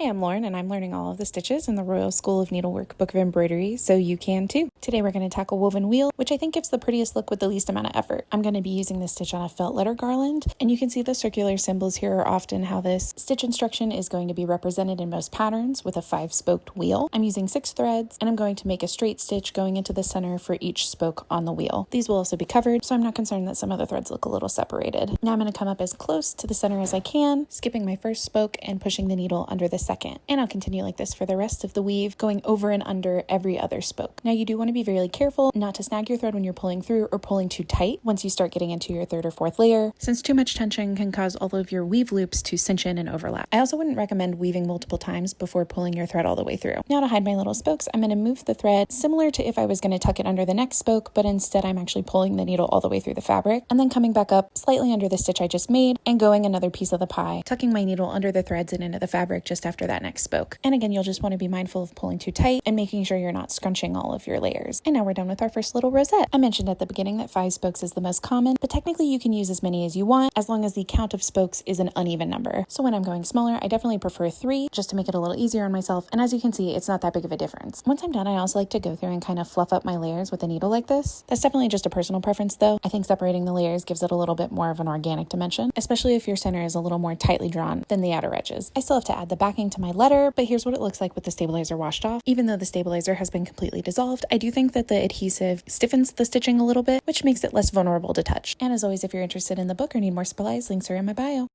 I'm Lauren, and I'm learning all of the stitches in the Royal School of Needlework Book of Embroidery, so you can too. Today we're going to tackle woven wheel, which I think gives the prettiest look with the least amount of effort. I'm going to be using this stitch on a felt letter garland, and you can see the circular symbols here are often how this stitch instruction is going to be represented in most patterns with a 5-spoked wheel. I'm using 6 threads, and I'm going to make a straight stitch going into the center for each spoke on the wheel. These will also be covered, so I'm not concerned that some of the threads look a little separated. Now I'm going to come up as close to the center as I can, skipping my first spoke and pushing the needle under the second. And I'll continue like this for the rest of the weave, going over and under every other spoke. Now you do want to be really careful not to snag your thread when you're pulling through or pulling too tight once you start getting into your 3rd or 4th layer, since too much tension can cause all of your weave loops to cinch in and overlap. I also wouldn't recommend weaving multiple times before pulling your thread all the way through. Now to hide my little spokes, I'm going to move the thread similar to if I was going to tuck it under the next spoke, but instead I'm actually pulling the needle all the way through the fabric and then coming back up slightly under the stitch I just made and going another piece of the pie, tucking my needle under the threads and into the fabric just after that next spoke. And again, you'll just want to be mindful of pulling too tight and making sure you're not scrunching all of your layers. And now we're done with our first little rosette. I mentioned at the beginning that 5 spokes is the most common, but technically you can use as many as you want as long as the count of spokes is an uneven number. So when I'm going smaller, I definitely prefer 3 just to make it a little easier on myself. And as you can see, it's not that big of a difference. Once I'm done, I also like to go through and kind of fluff up my layers with a needle like this. That's definitely just a personal preference though. I think separating the layers gives it a little bit more of an organic dimension, especially if your center is a little more tightly drawn than the outer edges. I still have to add the backing to my letter, but here's what it looks like with the stabilizer washed off. Even though the stabilizer has been completely dissolved, I do think that the adhesive stiffens the stitching a little bit, which makes it less vulnerable to touch. And as always, if you're interested in the book or need more supplies, links are in my bio.